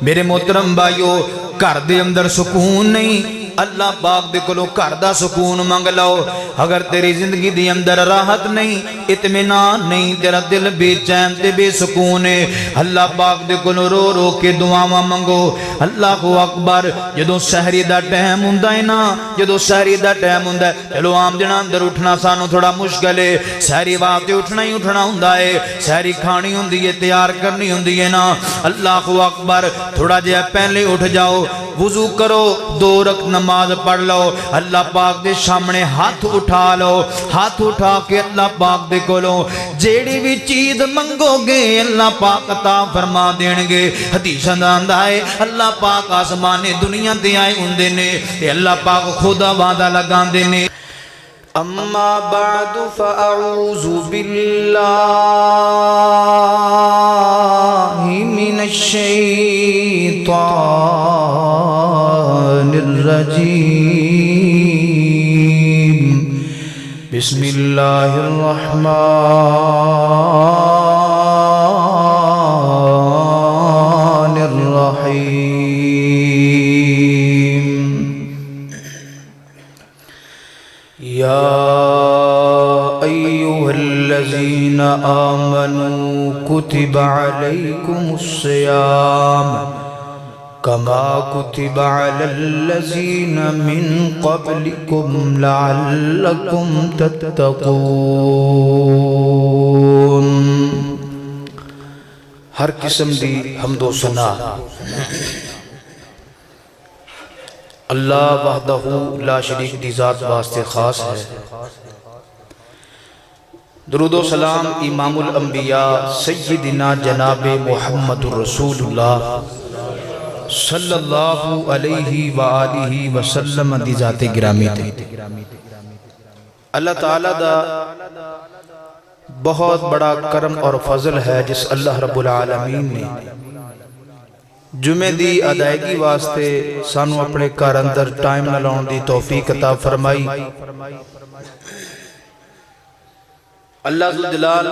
میرے محترم بھائیو گھر دے اندر سکون نہیں اللہ پاک دے کولو گھر دا سکون منگ لو اگر تیری زندگی دی اندر راحت نہیں اطمینان نہیں تیرا دل بے چین تے بے سکون ہے اللہ پاک دے کولو رو رو کے دعاواں منگو اللہ اکبر جدوں سحری دا ٹائم ہوندا ہے نا جدوں سحری دا ٹائم ہوندا ہے چلو عام دن اندر اٹھنا سانو تھوڑا مشکل ہے سحری واسطے اٹھنا ہی اٹھنا ہوندا ہے سحری کھانی ہوندی ہے تیار کرنی ہوندی ہے نا اللہ اکبر تھوڑا جہا پہلے اٹھ جاؤ وضو کرو 2 رکعت نماز پڑھ لو اللہ پاک دے سامنے ہاتھ اٹھا لو ہاتھ اٹھا کے اللہ پاک دے کولوں جیڑی بھی چیز منگو گے اللہ پاک عطا فرما دین گے حدیث آندا ہے اللہ پاک آسمان دنیا تے آئے ہوندے نے تے اللہ پاک خدا وعدہ لگاندے نے اما بعد فاعوذ باللہ من الشیطان الرجیم بسم اللہ الرحمن الرحیم یا ایہا الذین آمنوا کتب علیکم الصیام کما کتب علی الذین من قبلکم لعلکم تتقون ہر قسم دی حمد و ثنا اللہ وحدہ لا شریک دی ذات واسطے خاص ہے درود و سلام امام الانبیاء سیدنا جناب محمد رسول اللہ صلی اللہ علیہ وآلہ وسلم دی ذات گرامی تے اللہ تعالیٰ دا بہت بڑا کرم اور فضل ہے جس اللہ رب العالمین نے جمعہ دی ادائیگی واسطے سانو اپنے گھر اندر ٹائم نہ لاؤن دی توفیق عطا فرمائی اللہ ذوالجلال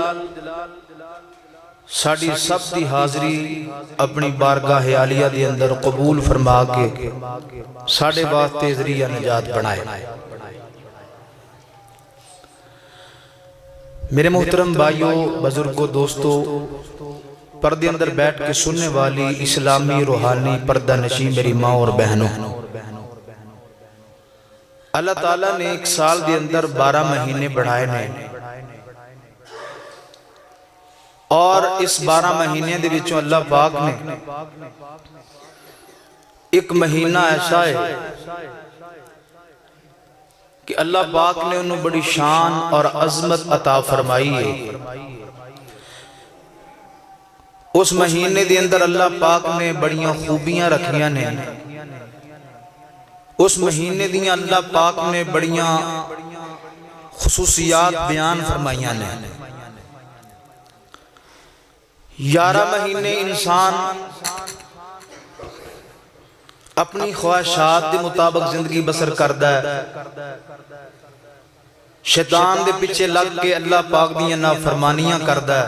ساڑی سب دی حاضری اپنی بارگاہ عالیہ دی اندر قبول فرما کے ساڑے واسطے ذریعہ نجات بنائے میرے محترم بھائیوں بزرگوں دوستوں پردے اندر بیٹھ کے سننے والی اسلامی روحانی پردہ نشین میری ماں اور بہنوں اللہ تعالیٰ نے 1 سال دے اندر 12 مہینے بڑھائے نے اور اس 12 مہینے دے وچوں اللہ پاک نے ایک مہینہ ایسا ہے کہ اللہ پاک نے انہوں بڑی شان اور عظمت عطا فرمائی ہے اس مہینے دے اندر اللہ پاک نے بڑیاں خوبیاں رکھیاں نے اس مہینے دیاں اللہ پاک نے بڑیاں خصوصیات بیان فرمائیاں نے 11 مہینے انسان اپنی خواہشات دے مطابق زندگی بسر کردہ ہے شیطان دے پیچھے لگ کے اللہ پاک دیاں نافرمانیاں کردہ ہے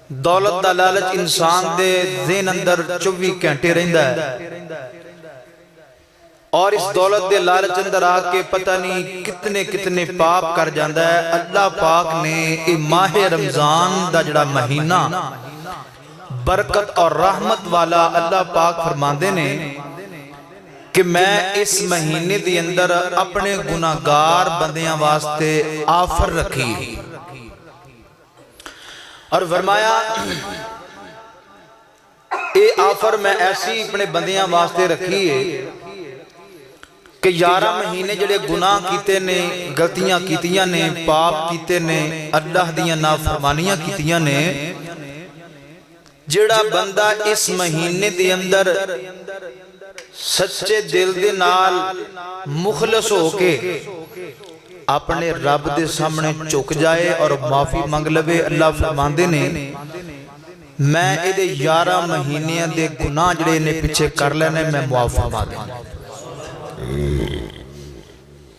دولت دا لالچ انسان دے ذہن اندر 24 گھنٹے رہندا ہے اور اس دولت دے لالچ اندر آکے پتہ نہیں کتنے پاپ کر جاندہ ہے اللہ پاک نے اے ماہ رمضان دا جڑا مہینہ برکت اور رحمت والا اللہ پاک فرماندے نے کہ میں اس مہینے دی اندر اپنے گناہگار بندیاں واسطے آفر رکھی اور فرمایا اے آفر میں ایسی اپنے بندیاں واسطے رکھی ہے کہ 11 مہینے جڑے گناہ کیتے نے غلطیاں کیتیاں نے پاپ کیتے نے اللہ دیاں نافرمانیاں کیتیاں نے جڑا بندہ اس مہینے دے اندر سچے دل دے نال مخلص ہو کے اپنے رب دے سامنے چک جائے اور معافی مانگ لوے اللہ فرماندے نے میں ایدے 11 مہینے دے گناہ جڑے نے پیچھے کر لینے میں معاف فرما دیں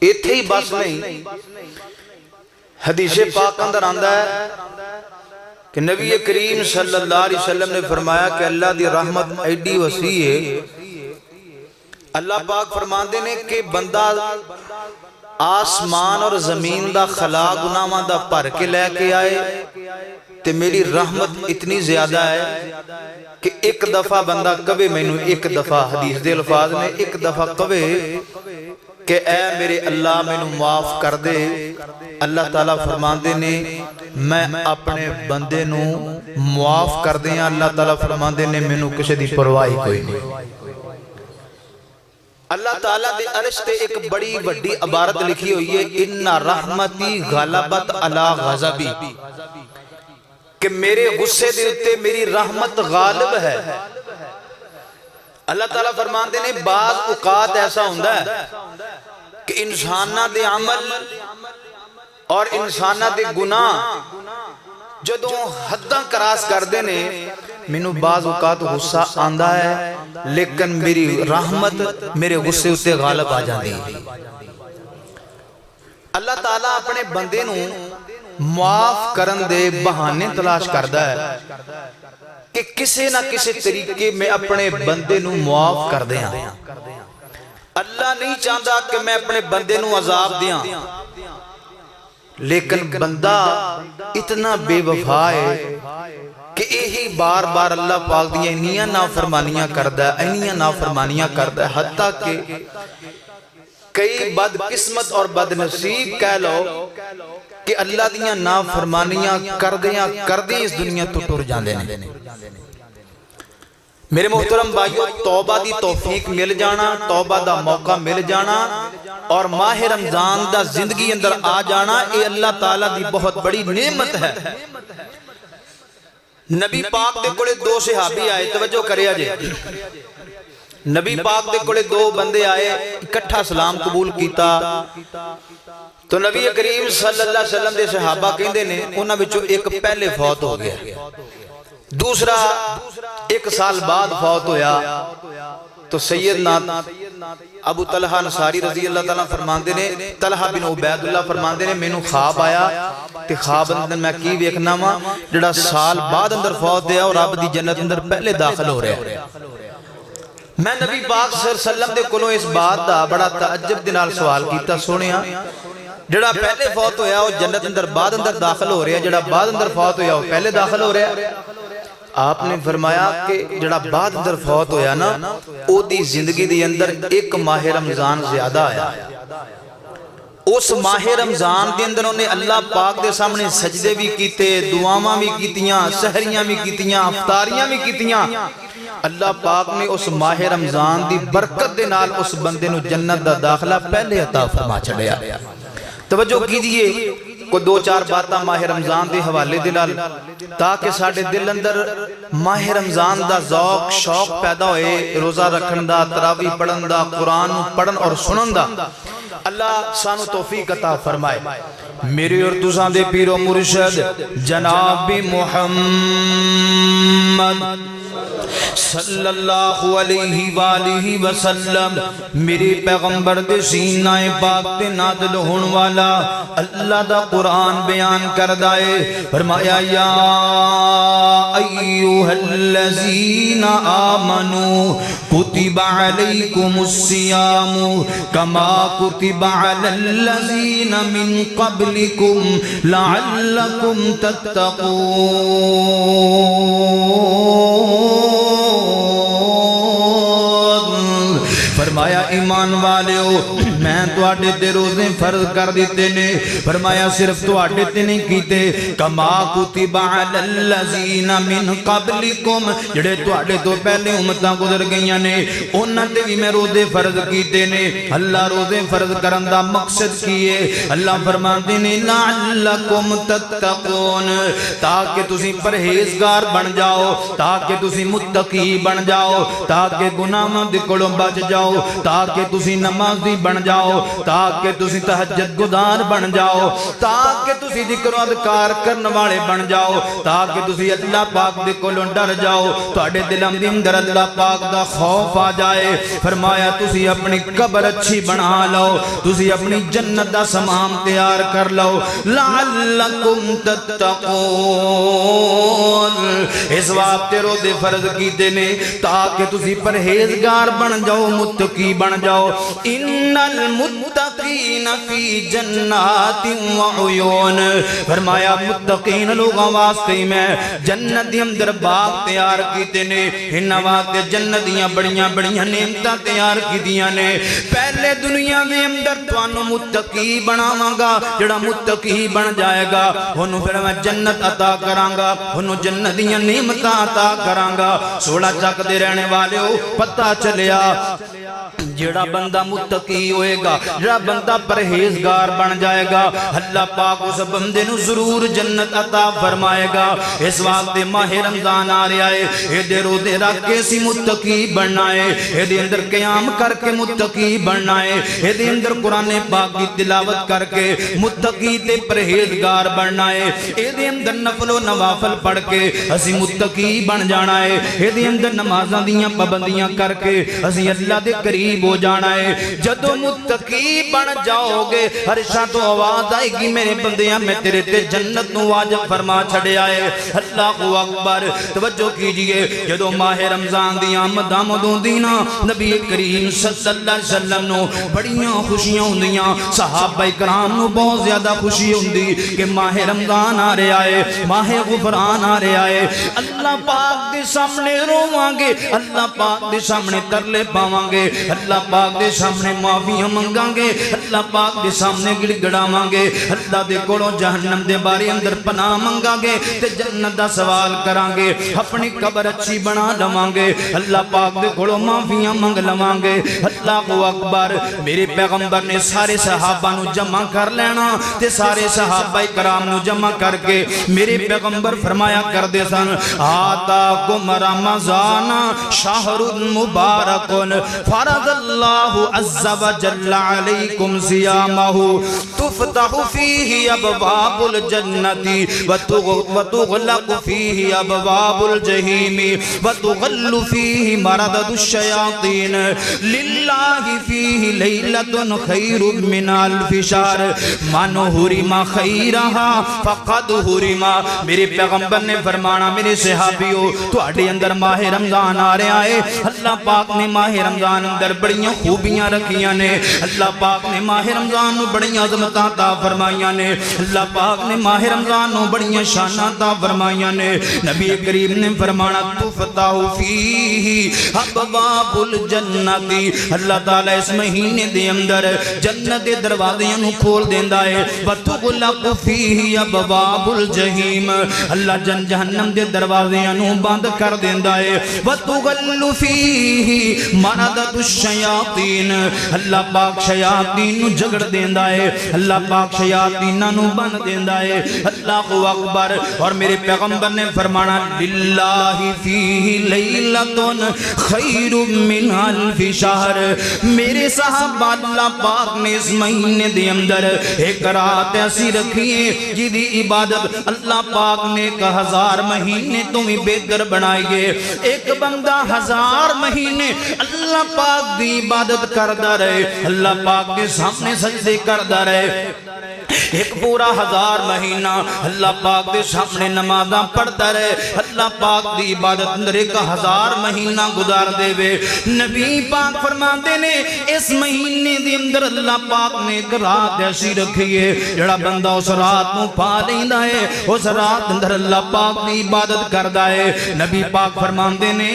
اتھے ہی بس نہیں حدیث پاک اندر آندہ ہے کہ نبی کریم صلی اللہ علیہ وسلم نے فرمایا کہ اللہ دی رحمت ایڈی وسیع ہے. اللہ پاک فرماندے نے کہ بندہ آسمان اور زمین دا خلا گناہاں دا بھر کے لے کے آئے تے میری رحمت اتنی زیادہ ہے کہ ایک دفعہ بندہ کبھی مینوں ایک دفعہ حدیث دے الفاظ نے ایک دفعہ کبھی کہ اے میرے اللہ مینوں معاف کر دے. اللہ تعالیٰ فرماندے نے میں اپنے بندے نوں معاف کر دیاں. اللہ تعالیٰ فرماندے نے مینوں کسے دی پرواہ کوئی نہیں. اللہ تعالیٰ دے عرش تے ایک بڑی بڑی عبارت لکھی ہوئی ہے ان رحمتی غلبت علی غضبی کہ میرے غصے دے اتے میری رحمت غالب ہے. اللہ تعالیٰ فرماندے نے بعض اوقات ایسا ہوندہ ہے کہ انسانہ دے عمل اور انسانہ دے گناہ جدوں حداں کراس کر دینے مینوں بعض اوقات غصہ آندہ ہے لیکن میری رحمت میرے غصے اتے غالب آ جاندی. اللہ تعالیٰ اپنے بندے نوں معاف کرن دے بہانے تلاش کردہ ہے کہ کسی نہ کسی طریقے میں اپنے بندے نوں معاف کر دیاں. اللہ نہیں چاہتا کہ میں اپنے بندے نوں عذاب دیاں لیکن بندہ اتنا بے وفا ہے کہ یہی بار بار اللہ پاک دیا انیاں نافرمانیاں کردہ ہے حتیٰ کہ کئی بد قسمت اور بد نصیب کہہ لو کہ اللہ دیا نافرمانیاں کردیاں اس دنیا تو ٹر جاندے نے. میرے محترم بھائیو توبہ دی توفیق مل جانا توبہ دا موقع مل جانا اور ماہ رمضان دا زندگی اندر آ جانا اے اللہ تعالیٰ دی بہت بڑی نعمت ہے. نبی پاک دے کولے دو صحابی آئے توجہ کریا جے نبی پاک دے کولے دو بندے آئے اکٹھا سلام قبول کیتا تو نبی کریم صلی اللہ علیہ وسلم دے صحابہ کہندے نے انہاں وچوں ایک پہلے فوت ہو گیا دوسرا ایک سال بعد فوت ہویا تو سیدنا ابو طلحہ انصاری رضی اللہ تعالیٰ فرماندے نے طلحہ بن عبید اللہ فرماندے نے میں نو خواب آیا تے خواب اندر میں کی ویکھنا وا جڑا سال بعد اندر فوت ہویا اور رب دی جنت اندر پہلے داخل ہو رہا ہے. میں نبی پاک صلی اللہ علیہ وسلم دے کولوں اس بات دا بڑا تعجب دے نال سوال کیتا سونیا جڑا پہلے فوت ہویا وہ جنت اندر بعد اندر داخل ہو رہا ہے جڑا بعد اندر فوت ہویا وہ پہلے داخل ہو رہا ہے. آپ نے فرمایا کہ جڑا بعد اندر فوت ہویا نا او دی زندگی دی اندر ایک ماہ رمضان زیادہ آیا اس ماہ رمضان دے اندر انہوں نے اللہ پاک دے سامنے سجدے بھی کیتے دعاواں بھی کیتیاں سحریاں بھی کیتیاں افطاریاں بھی کیتیاں. اللہ پاک نے اس ماہ رمضان دی برکت دے نال اس بندے نو جنت دا داخلہ پہلے عطا فرما چھڑیا. توجہ کیجئے کو دو چار باتاں ماہ رمضان دے حوالے دلال تاکہ ساڑھے دل اندر ماہ رمضان دا ذوق شوق پیدا ہوئے روزہ رکھن دا تراویح پڑھن دا قرآن پڑھن اور سنن دا. اللہ سانو توفیق عطا فرمائے. میرے اور تساں دے پیر و مرشد جناب محمد صلی اللہ علیہ وآلہ وسلم میرے پیغمبر دے سینہ پاک تے نازل ہون والا اللہ دا قرآن بیان کردائے فرمایا یا ایوہ الذین آمنوا کتب علیکم الصیام کما کتب علی الذین من قبلکم لعلکم تتقون. فرمایا ایمان والے ہو میں تواڈے تے روزے فرض کر دیتے نے فرمایا صرف تواڈے تے نہیں کیتے کما کتب علی الذین من قبلکم جڑے تواڈے تو پہلے امتاں گزر گئیاں نے انہاں تے بھی میں روزے فرض کیتے نے. اللہ روزے فرض کرن دا مقصد کیے اللہ فرماندے نے لعلکم تتقون تاکہ تسی پرہیزگار بن جاؤ تاکہ تسی متقی بن جاؤ تاکہ گناہاں دے کولوں بچ جاؤ تاکہ تسی نمازی بن جاؤ جاؤ، تاکہ تسی تہجد گزار بن جاؤ، تاکہ تسی ذکر و اذکار کرن والے بن جاؤ، تاکہ تسی اللہ پاک دے کولوں ڈر جاؤ، تواڈے دلم دے اندر اللہ پاک دا خوف آ جائے۔ فرمایا تسی اپنی قبر اچھی بنا لو، تسی اپنی جنت دا سامان تیار کر لو، لعلکم تتقون، اس واسطے روزے فرض کیتے نے تاکہ تسی پرہیزگار بن جاؤ، متقی بن جاؤ۔ ان المتقین فی جنات وعیون، فرمایا متقین لوگوں واسطے میں جنت دے اندر باغ تیار کیتے نے، ان واسطے جنت دیاں بڑیاں بڑیاں نعمتاں تیار کیتیاں نے۔ پہلے دنیا دے اندر تانوں متقی بناواں گا، جڑا متقی بن جائے گا اونوں پھر میں جنت عطا کراں گا، اونوں جنت دیاں نعمتاں عطا کراں گا۔ سوڑا چک دے رہنے والے ہو، پتہ چلیا جڑا بندہ متقی ہوئے گا، جڑا بندہ پرہیزگار بن جائے گا، اللہ پاک اس بندے نو ضرور جنت عطا فرمائے گا۔ اس واسطے ماہ رمضان آ رہا ہے، اے دے روزے رکھ کے سی متقی بننا ہے، اے دے اندر قیام کر کے متقی بننا ہے، اے دے اندر قرآن پاک کی تلاوت کر کے متقی تے پرہیزگار بننا ہے، اے دے اندر نفل و نوافل پڑھ کے اسی متقی بن جانا ہے، اے دے اندر نمازاں دیاں پابندیاں کر کے اسی اللہ دے قریب ہو جانا ہے۔ جدو متقی بن جاؤ گے عرشاں تو آواز آئے گی میرے بندیاں میں تیرے تے جنت نو واجب فرما چھڑے آئے۔ اللہ اکبر، توجہ کیجئے، جدو ماہ رمضان دی آمد آمدوں دینا نبی کریم صلی اللہ علیہ وسلم نو بڑیاں خوشیاں ہوندیاں، صحابہ کرام نو بہت زیادہ خوشی ہوندی کہ ماہ رمضان آ رہے آئے، ماہ غفران آ رہے آئے، اللہ پاک دے سامنے رواں گے، اللہ پاک دے سامنے ترلے پاواں گے، اللہ پاک دے سامنے معافیاں منگاں گے، اللہ پاک دے سامنے گڑ گڑاواں گے، اللہ دے کولوں جہنم دے بارے اندر پناہ منگاں گے تے جنت دا سوال کران گے، اپنی قبر اچھی بنا لواں گے، اللہ پاک دے کولوں معافیاں منگ لواں گے۔ اللہ اکبر، میرے پیغمبر نے سارے صحابہ نو جمع کر لینا تے سارے صحابہ کرام نو جمع کر کے میرے پیغمبر فرمایا کر دے سن، آتاکم رمضان شہر مبارک فرض اللہ عز و جل علیکم صیامہ تفتح فیہ ابواب الجنت وتغلق فیہ ابواب الجحیم وتغل فیہ مردد الشیاطین للہ فیہ لیلۃ خیر من الف شہر من حرم خیرہا فقد حرم۔ میرے پیغمبر نے فرمانا میرے صحابیوں تواڈے اندر ماہ رمضان آ رہا ہے، اللہ پاک نے ماہ رمضان اندر بڑیاں خوبیاں رکھیاں نے، اللہ پاک نے ماہ رمضان نو بڑیاں عظمتاں عطا فرمائیاں نے، اللہ پاک نے ماہ رمضان نو بڑیاں شاناں عطا فرمائیاں نے۔ نبی کریم نے فرمانا تفتح فیہ ابواب الجنت، اللہ تعالی اس مہینے دے اندر جنت دے دروازے نو کھول دیندا ہے، وتغلق فیہ ابواب الجحیم، اللہ جہنم دے دروازے نو بند کر دیندا ہے، وتغل فیہ مردد الشیاطین، اللہ پاک شیاطین نو جگڑ دیندا ہے، اللہ پاک شیاطین نو بند دیندا ہے۔ اللہ اکبر، اور میرے پیغمبر نے فرمانا للہ فیہ لیلۃ خیر من الف شہر، میرے صحابہ اللہ پاک نے اس مہینے دے اندر ایک رات ایسی رکھی ہے جدی عبادت اللہ پاک نے 1000 مہینے تو بھی بہتر بنائیے۔ ایک بندہ 1000 مہینے اللہ پاک دی عبادت کردہ رہے، اللہ پاک کے سامنے سجدے کردہ رہے، ایک پورا 1000 مہینہ اللہ پاک دے سامنے نمازاں پڑھتا رہے، اللہ پاک دی عبادت اندر ایک 1000 مہینہ گزار دے وے۔ نبی پاک فرماتے نے اس مہینے دے اندر اللہ پاک نے ایک رات ایسی رکھی ہے جڑا بندہ اس رات نو پا لیندا ہے، اس رات اندر اللہ پاک دی عبادت کردا ہے۔ نبی پاک فرماتے نے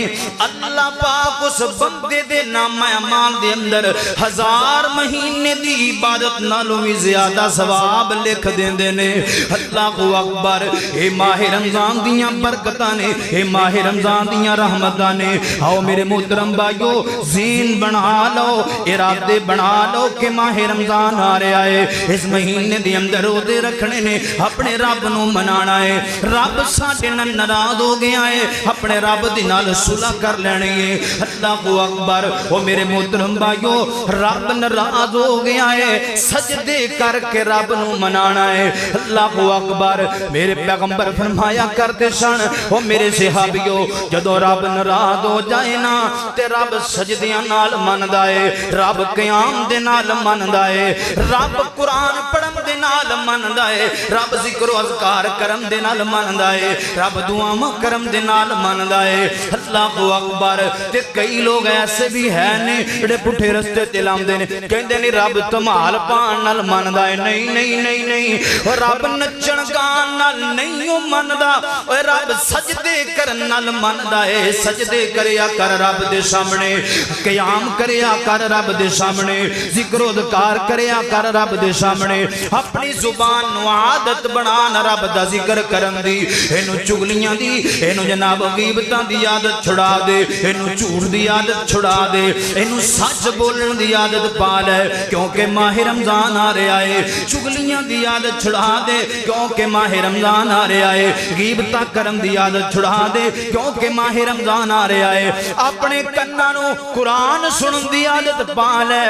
اللہ پاک اس بندے دے نام اعمال دے اندر 1000 مہینے دی عبادت نالوں بھی زیادہ ثواب لکھ دیندے نے۔ اللہ اکبر، اے ماہ رمضان دیاں برکتاں نے، اے ماہ رمضان دیاں رحمتاں نے۔ آؤ میرے محترم بھائیو، ذہن بنا لو، ارادے بنا لو کہ ماہ رمضان آ رہا ہے، اس مہینے دے اندر روزے رکھنے نے، اپنے رب نو منانا ہے۔ رب ساڈے نال ناراض ہو گیا ہے، اپنے رب دے نال صلح کر لینی ہے۔ اللہ اکبر، او میرے محترم بھائیو، رب ناراض ہو گیا گیا ہے سجدے کر کے رب نو منانا ہے اللہ اکبر میرے پیغمبر فرمایا کرتے سن او میرے صحابیو جدو رب ناراض ہو جائے نا تے رب سجدیاں نال مندا ہے رب قیام دے نال مندا ہے رب قرآن پڑھن دے نال مندا ہے رب ذکر و اذکار کرن دے نال مندا ہے رب دعاواں کرن دے نال مندا ہے اللہ اکبر تے کئی لوگ ایسے بھی ہیں نے جڑے پٹھے رستے تے لاندے نے کہندے نے رب تمال پان نال مندا ہے نہیں نہیں نہیں نہیں رب نچن گان نال نہیں مندا اوے رب سجدے کرن نال مندا ہے سجدے کریا کر رب دے سامنے قیام کریا کر رب دے سامنے ذکر و اذکار کریا کر رب دے سامنے اپنی زبان نو عادت بنان رب دا ذکر کرن دی اینو چگلیاں دی اینو جناب غیبتاں دی عادت چھڑا دے اینو جھوٹ دی عادت چھڑا دے اینو سچ بولن دی عادت پا لے کیونکہ ماہ رمضان آ رہا ہے چگلیاں دی عادت چھڑا دے کیونکہ ماہ رمضان آ رہا ہے غیبتاں کرن دی عادت چھڑا دے کیونکہ ماہ رمضان آ رہا ہے اپنے کناں نو قرآن سنن دی عادت پا لے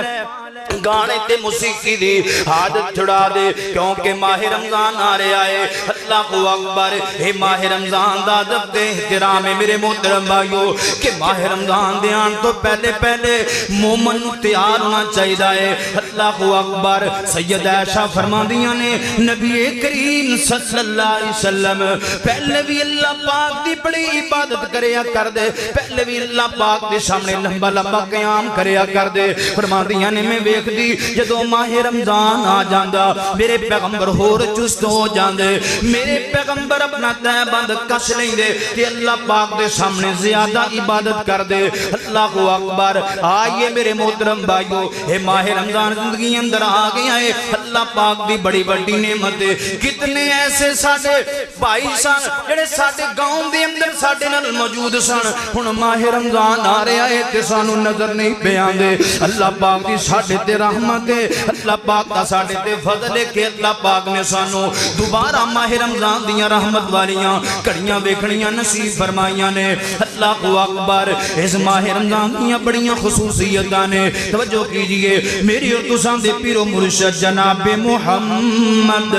گانے تے موسیقی دی عادت چھڑا دے کیونکہ ماہ رمضان آ رہا ہے اللہ اکبر اے ماہ رمضان دا ادب تے احترام ہے میرے محترم بھائیو کہ ماہ رمضان دے آن تو پہلے پہلے مومن نو تیار ہونا چاہیے ہے اللہ اکبر سید عائشہ فرماندیاں نے نبی کریم صلی اللہ علیہ وسلم پہلے بھی اللہ پاک دی بڑی عبادت کریا کر دے پہلے بھی اللہ پاک دے سامنے لمبا لمبا قیام کریا کر دے فرماندیاں نے میں ویکھ دی جدو ماہ رمضان آ جاندا میرے پیغمبر ہور چست ہو جاندے میرے پیغمبر اپنا تہ بند کس لیندے تے اللہ پاک دے سامنے زیادہ عبادت کر دے اللہ اکبر آئیے میرے محترم بھائیو اے ماہ رمضان زندگی اندر آ گیا ہے اللہ پاک دی بڑی بڑی نعمت ہے کتنے ایسے ساڈے بھائی سن جڑے ساڈے گاؤں دے اندر ساڈے نال موجود سن ہن ماہ رمضان آ رہا ہے تے سانو نظر نہیں پے آندے اللہ پاک دی ساڈے تے رحمت ہے اللہ پاک دا ساڈے تے فضل ہے کہ اللہ پاک نے سانو دوبارہ ماہ رمضان دیاں رحمت والیاں کڑیاں ویکھنیاں نصیب فرمائیاں نے اللہ اکبر اس ماہ رمضان دیاں بڑیاں خصوصیتاں نے توجہ کیجئے میری اور تساں دے پیر و مرشد جناب محمد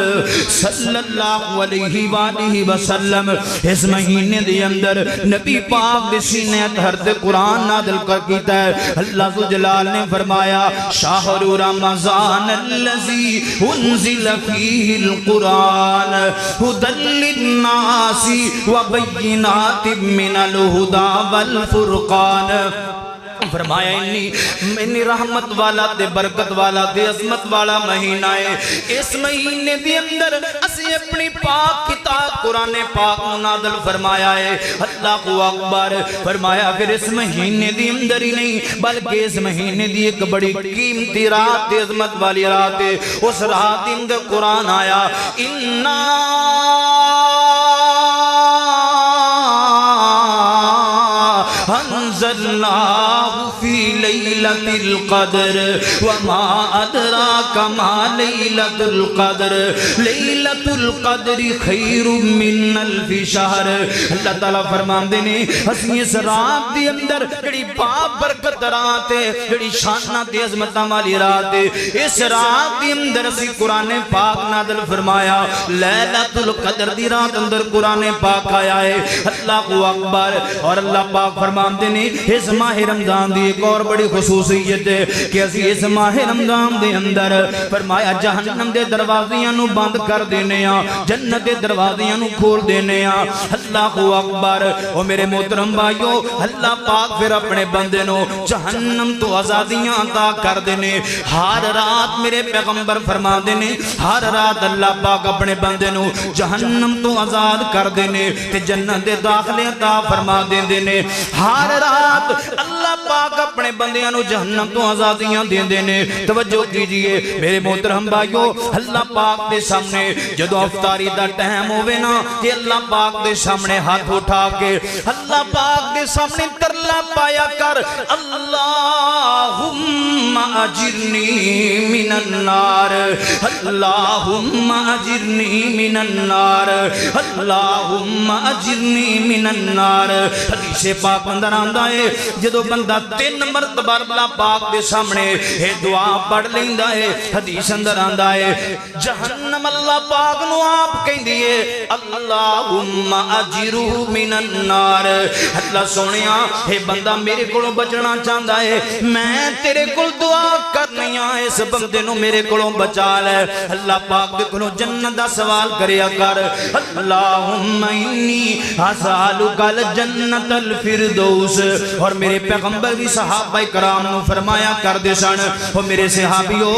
صلی اللہ علیہ وآلہ وسلم اس مہینے دے اندر نبی پاک دے سینے اطہر تے قرآن نازل کر کیتا ہے اللہ ذوالجلال نے فرمایا شہر رمضان الذی انزل فیہ القرآن ھدی للناس وبینات من الہدی والفرقان فرمایا انی رحمت والا تے برکت والا تے عظمت والا مہینہ ہے اس مہینے دے اندر اسی اپنی پاک کتاب قرآن پاک نازل فرمایا ہے اللہ اکبر فرمایا پھر اس مہینے دے اندر ہی نہیں بلکہ اس مہینے دی ایک بڑی قیمتی رات تے عظمت والی رات ہے اس رات دے اندر قرآن آیا انا انزلناہ فی لیلۃ القدر وما ادراک ما لیلۃ القدر لیلۃ القدر خیر من الف شہر اللہ تعالیٰ فرماندے نے اسی اس رات دی اندر جڑی بابرکت رات ہے جڑی شانہ تے عظمتاں والی رات ہے اس رات دی اندر اسی قرآن پاک نازل فرمایا لیلۃ القدر دی رات اندر قرآن پاک آیا ہے اللہ اکبر اور اللہ پاک فرماندے نے اس ماہ رمضان دی ایک اور بڑی خصوصیت ہے کہ اسی اس ماہ رمضان دے اندر فرمایا جہنم دے دروازیاں نو بند کر دینے ہاں جنت دے دروازیاں نو کھول دینے ہاں اللہ اکبر او میرے محترم بھائیو اللہ پاک پھر اپنے بندے نو جہنم تو آزادیاں عطا کر دینے ہر رات میرے پیغمبر فرما دینے ہر رات اللہ پاک اپنے بندے نو جہنم تو آزاد کر دینے تے جنت دے داخلے عطا فرما دینے ہر رات اللہ پاک اپنے بندیاں نو جہنم تو آزادیاں دے دینے توجہ کیجئے میرے محترم بھائیو اللہ پاک دے سامنے جدو افطاری دا ٹائم ہوئے نا کہ اللہ پاک دے سامنے ہاتھ اٹھا کے اللہ پاک دے سامنے ترلا پایا کر اللہم اجرنی من النار اللہم اجرنی من النار اللہم اجرنی من النار حدیث پاک اندر آندا ہے جدو بندہ 3 مرتبہ اللہ پاک دے سامنے اے دعا پڑھ لیندا ہے حدیث اندر آندا ہے جہنم اللہ پاک نو آپ کہندی ہے اللہم اجرو من النار اللہ سونیا اے بندہ میرے کولوں بچنا چاہندا ہے میں تیرے کول دعا کرنی ہاں اس بندے نو میرے کولوں بچا لے اللہ پاک دے کولوں جنت دا سوال کریا کر اللہم انی اسالک الجنت الفردوس اور میرے پیغمبر بھی صحابہ کرام نو فرمایا کر دے سن او میرے صحابیو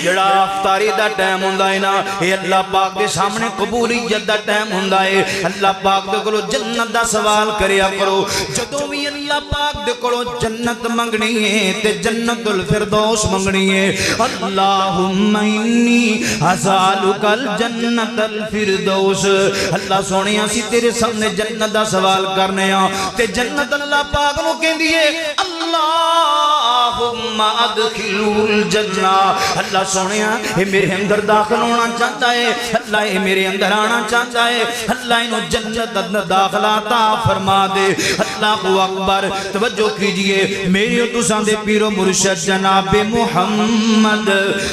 جڑا افطاری دا ٹائم ہوندا ہے نا اے اللہ پاک دے سامنے قبولیت دا ٹائم ہوندا ہے اللہ پاک دے کولوں جنت دا سوال کریا کرو جدوں بھی اللہ پاک دے کولوں جنت منگنی ہے تے جنت الفردوس منگنی ہے اللہم انی اسالک الجنت الفردوس اللہ سونیا اسی تیرے سامنے جنت دا سوال کرنے ہاں تے جنت اللہ پاک نو کہندی ہے اللہم ادخلوا الجنہ اللہ سونیا اے میرے اندر داخل ہونا چاہتا ہے اللہ اے میرے اندر آنا چاہتا ہے اللہ انہوں جنت اندر داخلہ عطا فرما دے اللہ اکبر توجہ کیجئے میری اور تسان دے پیر و مرشد جناب محمد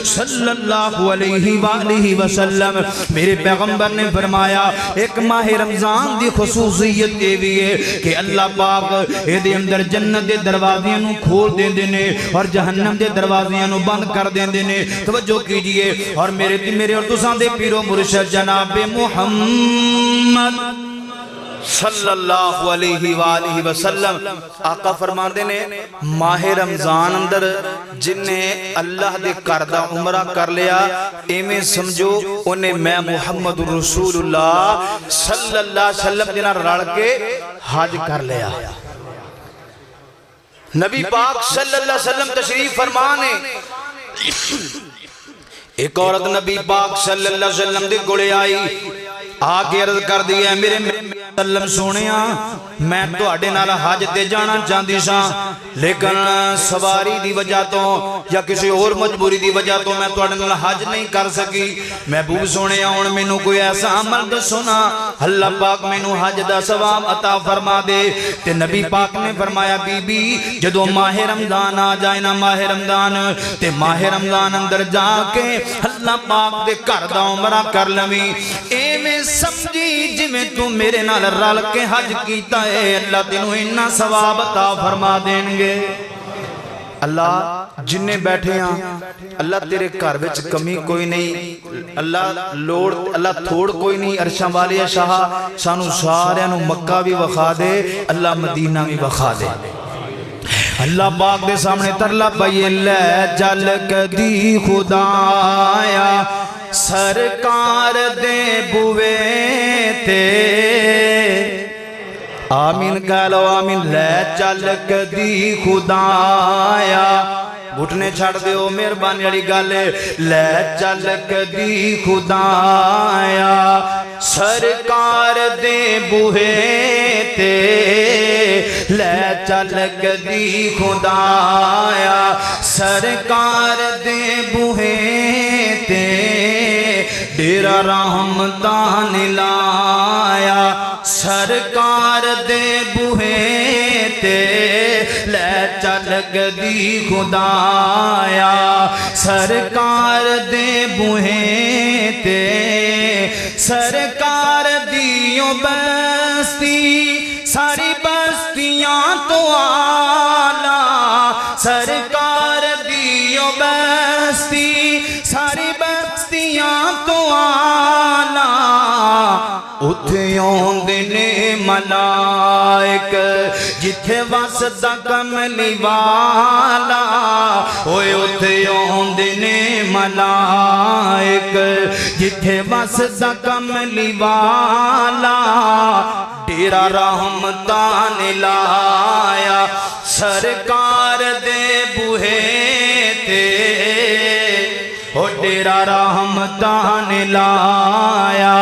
صلی اللہ علیہ وآلہ وسلم میرے پیغمبر نے فرمایا ایک ماہ رمضان دی خصوصیت دے بھی ہے کہ اللہ پاک اے دے اندر جنت دے دروازیاں نو کھول دے دینے اور جہنم دے دروازیاں نو بند کر دے دینے توجہ کیجئے اور میرے اور تساں دے پیر و مرشد جناب محمد صلی اللہ علیہ وآلہ وسلم آقا فرماندے نے ماہ رمضان اندر جن نے اللہ دے کردہ عمرہ کر لیا ایمیں سمجھو انہیں میں محمد رسول اللہ صلی اللہ علیہ وسلم دینا رڑ کے حج کر لیا نبی پاک صلی اللہ علیہ وسلم تشریف فرمانے ایک عورت نبی پاک صلی اللہ علیہ وسلم دے گوڑے آئی آگے عرض کر دیا میرے سلم سونیا میں تو اڈے نالا حج تے جانا چاندی سا لیکن سواری دی وجہ تو یا کسی اور مجبوری دی وجہ تو میں تو اڈے نالا حج نہیں کر سکی محبوب سونیا ہن مینوں کوئی ایسا عمل دسونا اللہ پاک مینوں حج دا ثواب عطا فرما دے تے نبی پاک نے فرمایا بی بی جدو ماہ رمضان آ جائے نا ماہ رمضان تے ماہ رمضان اندر جا کے اللہ پاک دے گھر دا عمرہ کر لویں اے میں سمجھی جی میں تو میرے نال رل کے حج کیتا ہے اللہ تینوں انہا ثواب عطا فرما دیں گے اللہ جنہیں بیٹھے ہیں اللہ تیرے گھر وچ کمی کوئی نہیں اللہ تھوڑ کوئی نہیں عرشاں والے شاہ سانو سارے نو مکہ بھی وخا دے اللہ مدینہ بھی وخا دے اللہ پاک دے سامنے ترلا پائیے لے جل کدی خدایا سرکار دے بوے تے آمین کہہ لو آمین لے چل کدی خدایا گھٹنے چھڑ دے او مہربانی والی گل لے چل کدی خدایا سرکار دے بوہے تے لے چل کدی خدایا سرکار دے بوہے تے ڈیرا رحمتان لایا سرکار دے بوہے تے لے چل کدی خدایا سرکار دے بوہے تے سرکار دیوں بستی ساری بستیاں تو آلہ سرکار دیوں بستی ساری بستیاں تو آلہ اتھیوں دینے ملائک جتھے واسدہ کملی والا ہوئے اتھیوں دینے ملائک جتھے واسدہ کملی والا ڈیرا رحمتان لایا سرکار دے بوہے تے او ڈیرا رحمتان لایا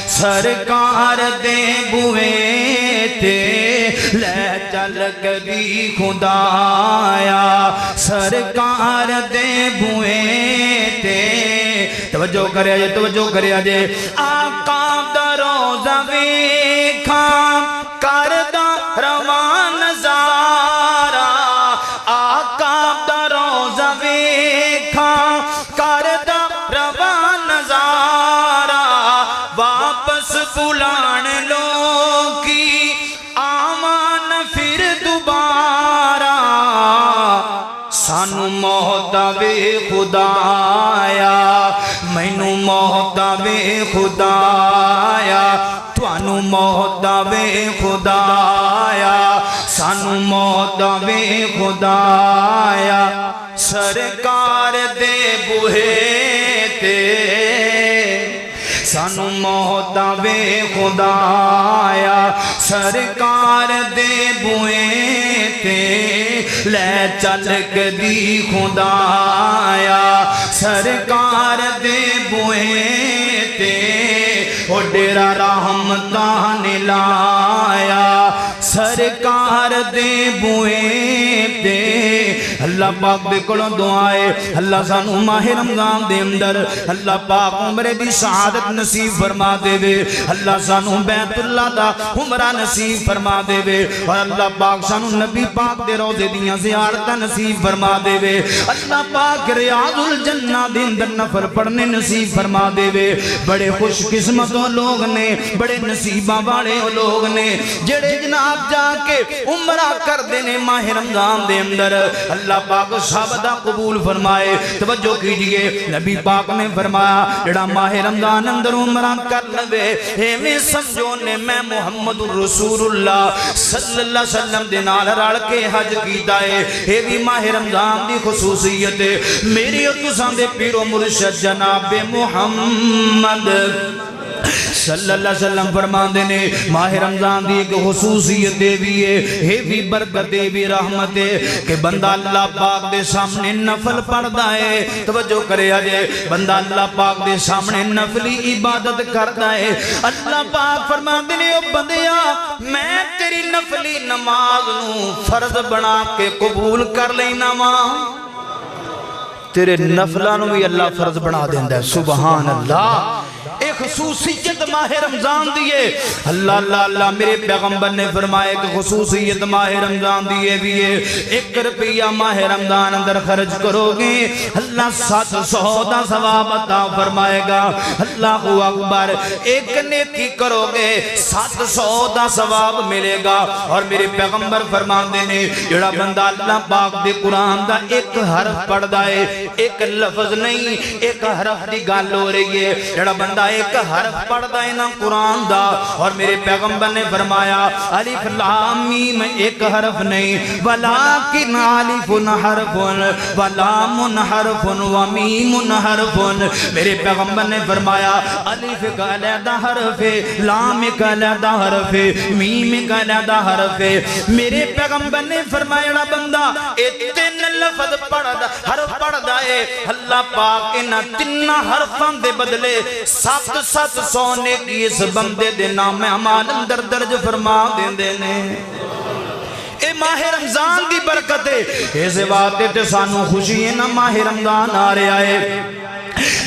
سرکار دے بوئے تے لے چل کدی خدایا سرکار دے بوئے تے توجہ کرے آجے آقا دا روزہ ویکھاں کردہ روان بلان لو کی آمان پھر دوبارہ سانو موت آوے خدایا مینوں موت آوے خدایا توانو موت آوے خدایا سانو موت آوے خدایا سرکار دے بوہے تے سانو موت آوے خدایا سرکار دے بوئے تے لے چل کدی خدایا سرکار دے بوئے تے او ڈیرا رحمتاں نے لایا سرکار دے بوئے تے اللہ پاک دے کولوں دعائے اللہ سانو ماہ رمضان دے اندر اللہ پاک عمرے دی سعادت نصیب فرما دے وے اللہ سانو بیت اللہ دا عمرہ نصیب فرما دے وے اور اللہ پاک سانو نبی پاک دے روزے دیاں زیارتاں نصیب فرما دے وے اللہ پاک ریاض الجنہ دے اندر نفل پڑھنے نصیب فرما دے وے بڑے خوش قسمتوں لوگ نے بڑے نصیبہ والے لوگ نے جڑے جناب جا کے عمرہ کر دینے ماہ رمضان دے اندر اللہ پاک صحابہ قبول فرمائے توجہ کیجئے نبی پاک نے فرمایا جڑا ماہ رمضان اندر عمرہ کر لوے اے میں سمجھو نے میں محمد رسول اللہ صلی اللہ علیہ وسلم دے نال رل کے حج کیتا ہے اے بھی ماہ رمضان دی خصوصیت ہے میری اور تساں دے پیر و مرشد جناب محمد صلی اللہ علیہ وسلم فرمان دینے ماہ رمضان دی ایک خصوصیت دے بھی ہے یہ بھی برکت دے بھی رحمت ہے کہ بندہ اللہ پاک دے سامنے نفل پڑھدا ہے توجہ کرے آجے بندہ اللہ پاک دے سامنے نفلی عبادت کردا ہے اللہ پاک فرمان دینے او بندیا میں تیری نفلی نماز نو فرض بنا کے قبول کر لینا ماں تیرے نفلانو بھی اللہ فرض بنا دیندہ ہے سبحان اللہ ایک خصوصیت ماہ رمضان دیئے اللہ اللہ اللہ میرے پیغمبر نے فرمائے کہ خصوصیت ماہ رمضان دیئے بھی ہے 1 روپیہ ماہ رمضان اندر خرچ کرو گے اللہ 700 دا ثواب عطا فرمائے گا اللہ اکبر ایک نیکی کرو گے 700 دا ثواب ملے گا اور میرے پیغمبر فرمان دینے جڑا بندہ اللہ پاک دے قرآن دا ایک حرف پڑھ دائے ایک لفظ نہیں ایک حرف دی گال ہو رہی ہے جڑا بندہ ایک حرف پڑھ دائے نا قرآن دا اور میرے پیغمبر نے فرمایا الف لام میم ایک حرف نہیں ولیکن الف حرف ولام حرف ومیم حرف میرے پیغمبر نے فرمایا الف کا علیحدہ حرف ہے لام کا علیحدہ حرف ہے میم کا علیحدہ حرف ہے میرے پیغمبر نے فرمایا بندہ اتنے لفظ پڑھ دا حرف پڑھ دائے اللہ پاک انہ تنہ حرفان دے بدلے 700 نے کی اس بندے دے نام امان اندر درج فرما دیں دینے اے ماہ رمضان دی برکت ہے ایسے واتے تے سانو خوشی ہے نا ماہ رمضان آ رہے آئے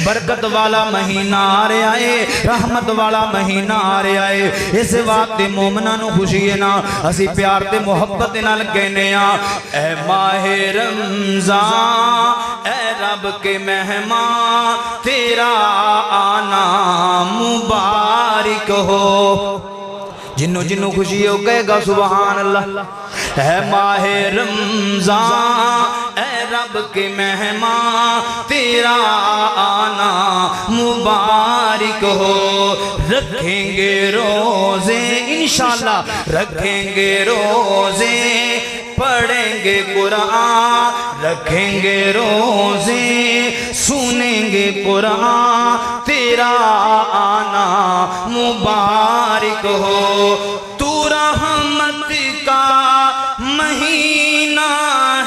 برکت والا مہینہ آ رہے آئے رحمت والا مہینہ آ رہے آئے اس وقت مومنہ نو خوشی ہے نا اسی پیار تے محبت نال کہنے اے ماہ رمضان اے رب کے مہمان تیرا آنا مبارک ہو جنو جنو خوشی ہو کہے گا سبحان اللہ اے ماہ رمضان اے رب کے مہمان تیرا آنا مبارک ہو رکھیں گے روزے انشاءاللہ رکھیں گے روزے پڑھیں گے قرآن رکھیں گے روزے سنیں گے قرآن تیرا آنا مبارک ہو تو رحمت کا مہینہ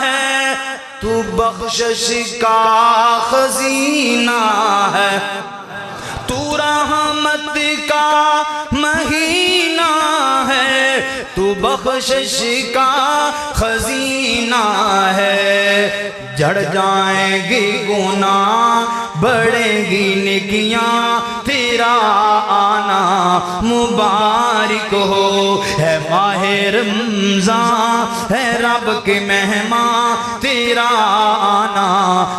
ہے تو بخشش کا خزینہ ہے تو رحمت کا مہینہ ہے تو بخشش کا خزینہ ہے جڑ جائیں گی گناہ بڑھیں گی نیکیاں تیرا آنا مبارک ہو ہے ماہ رمضان ہے رب کے مہمان تیرا آنا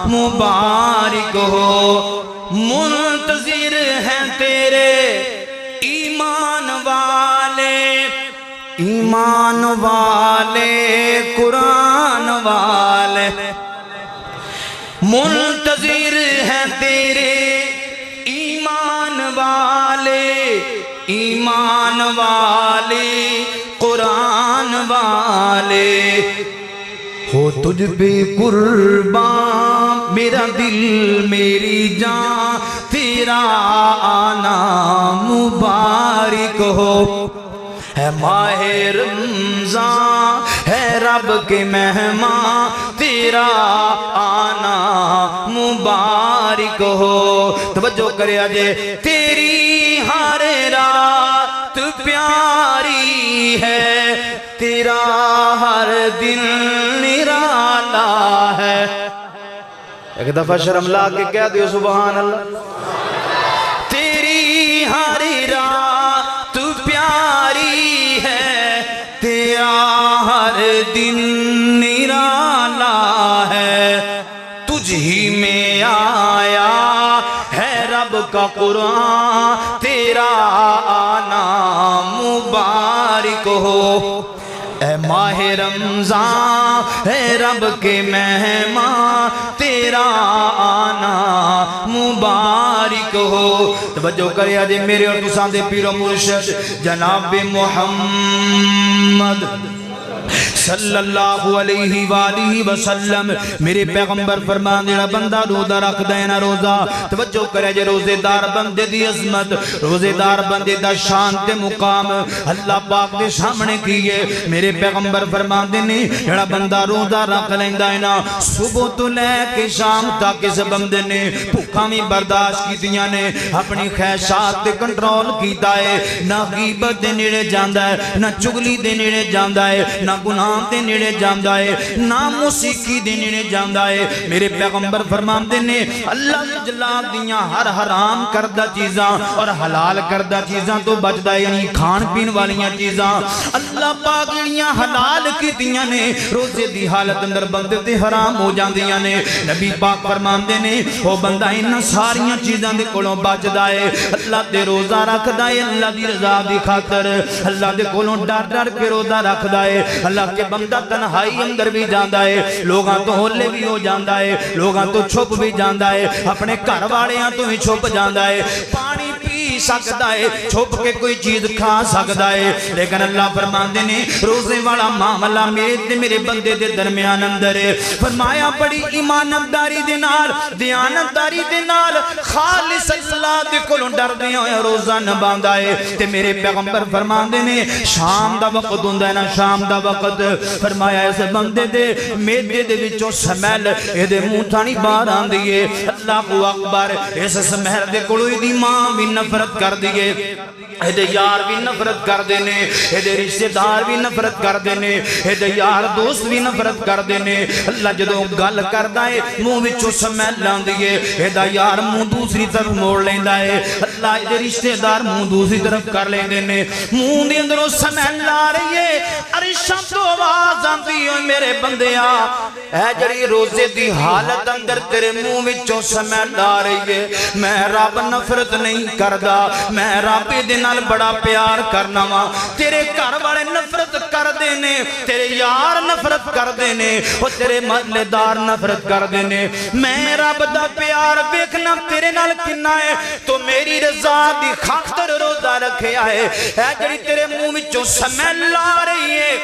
مبارک ہو منتظر ہیں تیرے ایمان ایمان والے قرآن والے منتظر ہیں تیرے ایمان والے قرآن والے ہو تجھ پہ قربان میرا دل میری جان تیرا آنا مبارک ہو ہے ماہ رمضان ہے رب کے مہمان تیرا آنا مبارک ہو توجہ کرے آجے تیری ہر رات پیاری ہے تیرا ہر دن نرالا ہے ایک دفعہ شرم لا کے کہہ دیو سبحان اللہ تیری ہر رات پیاری ہے تیرا ہر دن نرالا ہے تجھ ہی میں آیا ہے رب کا قرآن تیرا آنا مبارک ہو اے ماہ رمضان اے رب کے مہمان تیرا آنا مبارک ہو توجہ کرے آجے میرے اور تساں دے پیر و مرشد جناب محمد صلی اللہ علیہ وآلہ وسلم میرے پیغمبر فرمان دینا بندہ روزہ رکھ دینا روزہ توجہ کرے جے روزے دار بندے دی عظمت روزے دار بندے دا شان تے مقام اللہ پاک دے سامنے کیے میرے پیغمبر فرمان دینے جڑا بندہ روزہ رکھ لیندہ ہے نا صبح تو لے کے شام تک اس بندے نے بھوکاں بھی برداشت کی دیا نے اپنی خواہشات تے کنٹرول کیتا ہے نہ غیبت دے نیڑے جاندہ ہے نہ چگلی دے نیڑے جاندہ ہے نہ گناہ دے نیڑے جاندہ ہے نہ موسیقی دے نیڑے جاندہ ہے میرے پیغمبر فرمان دینے اللہ جلال دیاں ہر حرام کردہ چیزاں اور حلال کردہ چیزاں تو بچدہ یعنی کھان پین والیاں چیزاں اللہ پاک لیاں حلال کی دیاں نے روزے دی حالت اندر بندے تے حرام ہو جاندیاں نے نبی پاک فرمان دینے وہ بندہ انہاں ساریاں چیزاں دے کولوں بچدہ ہے اللہ تے روزہ رکھ دائے اللہ دی رضا دی خاطر اللہ دے کولوں ڈر ڈر کے روزہ رکھ دائے اللہ کے بندہ تنہائی اندر بھی جاندہ ہے لوگاں تو ہولے بھی ہو جاندہ ہے لوگاں تو چھپ بھی جاندہ ہے اپنے گھر والیاں تو ہی چھپ جاندہ ہے پانی پی سکتا ہے چھپ کے کوئی چیز کھا سکتا ہے لیکن اللہ فرمان دینے روزے والا معاملہ میرے بندے دے درمیان اندر ہے فرمایا بڑی ایمانداری دے نال دیانتداری دے نال خالص اللہ دے کولوں ڈر دیا ہویا روزہ نہ باندھا ہے تے میرے پیغمبر فرمان دینے شام دا وقت ہوندا ہے نا شام دا وقت فرمایا اس بندے دے میدے دے وچوں سمیل اے دے منہ تھانی باہر آندی ہے اللہ اکبر اس سمیل دے کولوں دی ماں بھی نفرت کر دیئے اے دے یار بھی نفرت کر دینے اے دے رشتہ دار بھی نفرت کر دینے اے دے یار دوست بھی نفرت کر دینے اللہ جدوں گل کردا ہے منہ وچوں سمیل لاندی ہے اے دا یار منہ دوسری طرف موڑ لیندا ہے اللہ اے دے رشتہ دار منہ دوسری طرف کر لیندے نے منہ دے اندروں سمیل لا رہی ہے عرشاں تو آواز آندی ہے میرے بندیا اے جڑی روزے دی حالت اندر تیرے منہ وچوں سمیل لا رہی ہے میں رب نفرت نہیں کردا میں رب دے نال بڑا پیار کرنا وا تیرے گھر والے نفرت کر دینے تیرے یار نفرت کر دینے اور تیرے محلے دار نفرت کر دینے میں رب دا پیار ویکھنا تیرے نال کنا ہے تو میری رضا دی خاطر روزہ رکھے آئے اے جڑی تیرے منہ وچوں سمیل لا رہی ہے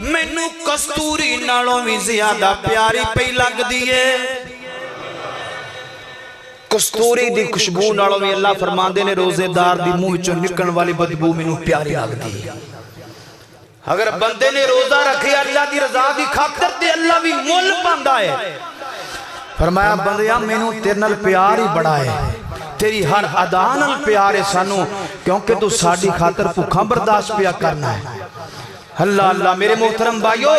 مینوں کستوری نالوں بھی زیادہ پیاری پئی لگ دیئے کستوری دی خوشبو نالوں میں اللہ فرمان دے نے روزے دار دی منہ وچوں نکلن والی بدبو مینوں پیاری لگدی ہے اگر بندے نے روزہ رکھے اللہ دی رضا دی خاطر تے اللہ بھی مول پاندا ہے فرمایا بندیا مینوں تیرے نال پیار ہی بڑا ہے تیری ہر ادا نال پیار ہے سانو کیونکہ تو ساڈی خاطر بھوکاں برداشت پیا کرنا ہے اللہ اللہ میرے محترم بھائیو